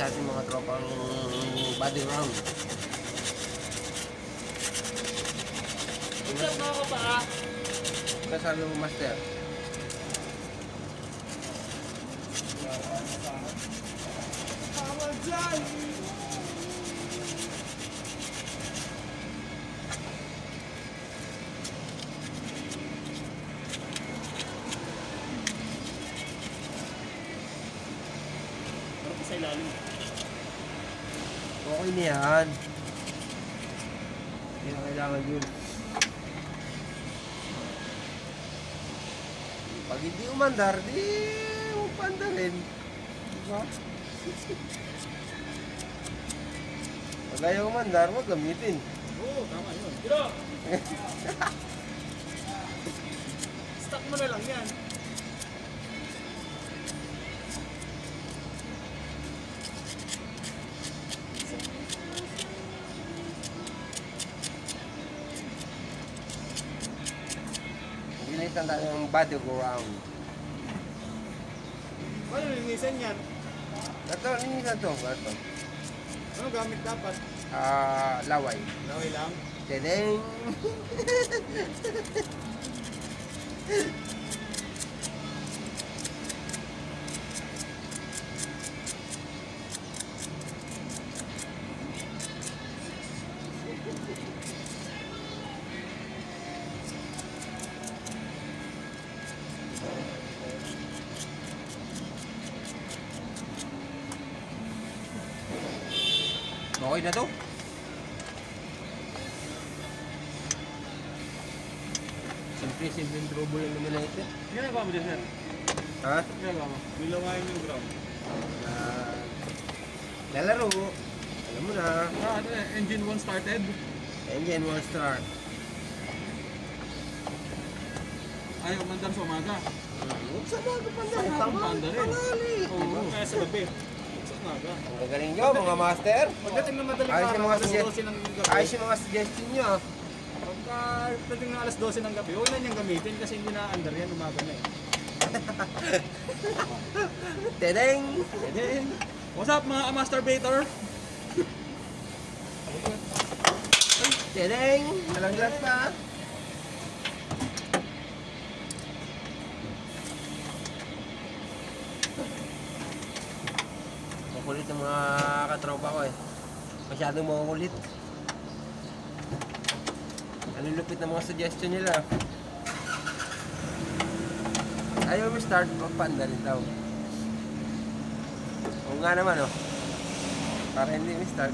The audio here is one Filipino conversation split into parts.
sa ating mga tropang body round. What's up mga kapaa? Kasabi mo, Master? Tawag dyan! Parang sa ilalim. Okay na yan. Hindi na kailangan yun. Pag hindi umandar, di upanda rin. Diba? Pag ayaw umandar, huwag gamitin. Oo, tama yun. Pero, stock mo na lang yan. Gilitan tayo ng body go round. Paano linisan yan? Ito, linisan to. Ito. Ano gamit dapat? Laway. Laway lang? Tadeng! Okay na to. Simple trouble lang naman na ito. Ginagawa mo din, sir? Ha? Ginagawa mo? Nilawayan yung ground. Lalaro. Alam mo na. Ano eh, engine 1 started? Engine will start. Ayaw mandar sa umaga. Huwag sa mga kapanda. Panda rin. Pangali. Oo, kaya sa gabi. Sa umaga. Ang gagaling nyo, mga master. Pagdating ng madaling Ayos yung araw, mga alas suggest- 12 ng gabi. Ayos yung mga suggestion nyo. Pagka pagdating ng alas 12 ng gabi, huwag na niyang gamitin kasi hindi na-under yan, umaga na eh. Tadeng! And then, what's up mga masturbator? Tadeng! Nalaglag pa. Makulit ang mga katropa ko eh. Masyadong makukulit. Ang lulupit ng mga suggestion nila. Ayaw mo start, magpanda rin daw. Oo nga naman oh. Para hindi mo start.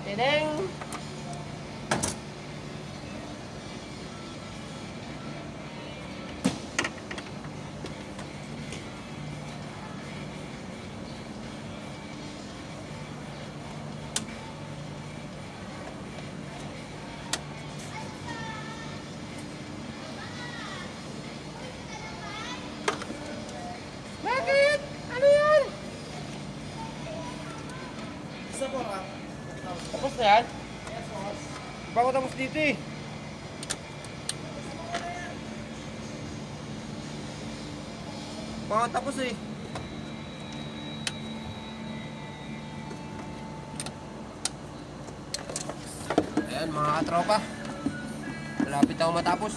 Tadeng! Bakit? Ano yan? Isa po ka? Tapos na yan? Ba ako tapos dito eh. Ba ako tapos eh. Yan mga katropa. Malapit ako matapos.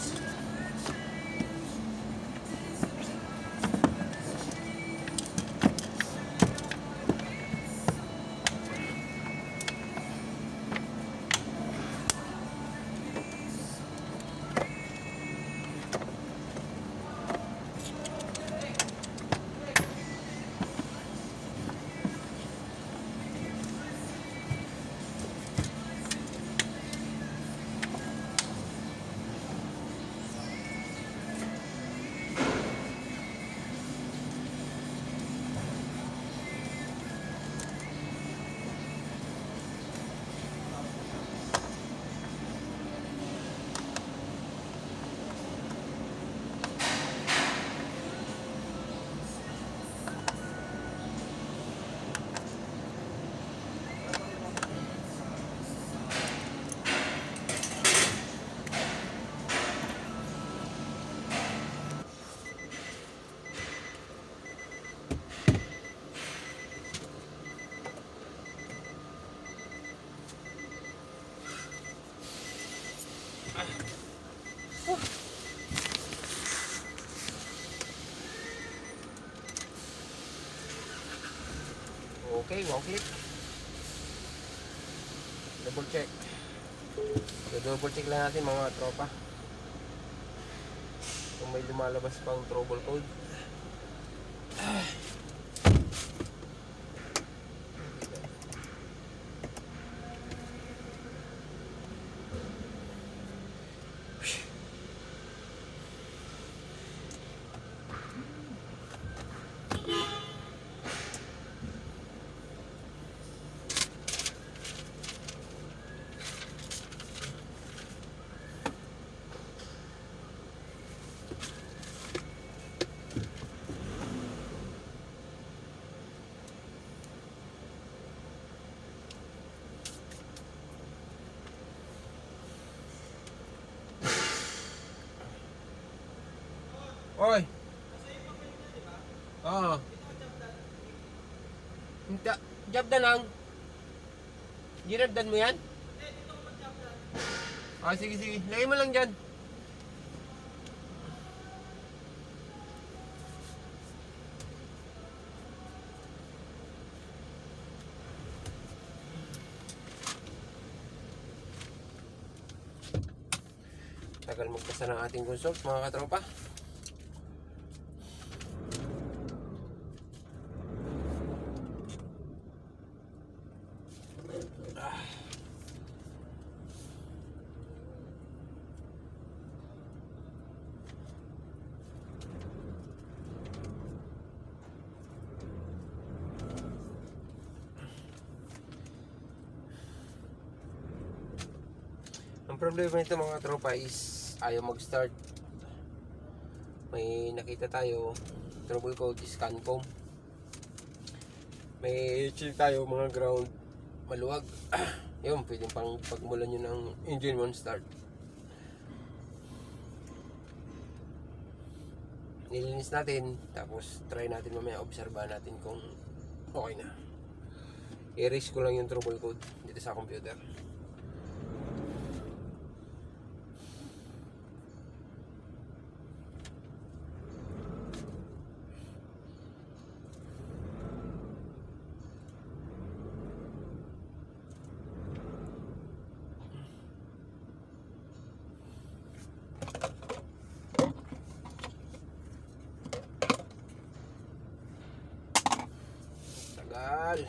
Okay, one click. Double check. So, double check lang natin mga tropa. Kung may lumalabas pang trouble code. Oy. Oo. Job na lang. Ginagdan mo yan? Ah, sige, sige. Lagay mo lang dyan. Tagal magpasa ng ating consult mga katropa. Ang problema nito mga tropa is ayaw mag-start. May nakita tayo, trouble code is Cancom. May check tayo mga ground maluwag. Yun, pwedeng pang pagmulan nyo ng engine 1 start. Nilinis natin, tapos try natin mamaya, obserbahan natin kung okay na. I-erase ko lang yung trouble code dito sa computer. Tagal.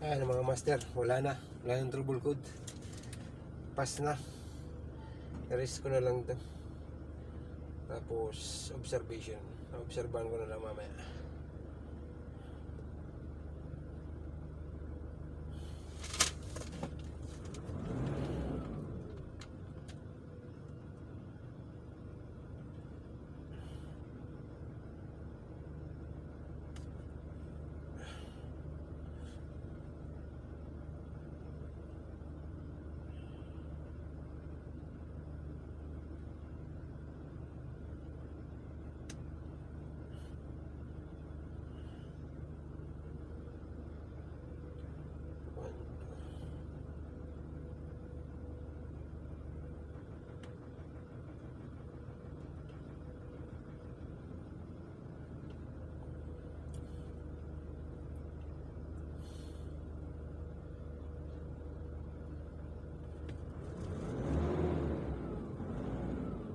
Ayan mga master, wala na yung trouble code. Pass na. I-rest ko na lang to. Tapos observation. Obserbahan ko na lang mamaya.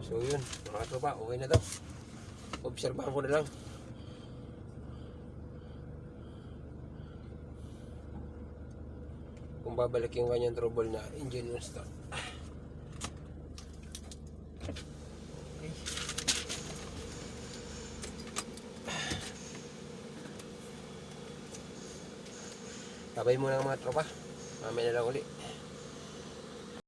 So yun, mga tropa, okay na to. Obserbahan ko na lang. Kung babalik yung kanyang trouble na engine yung start. Okay. Tabay muna mga tropa. Mamaya na lang uli.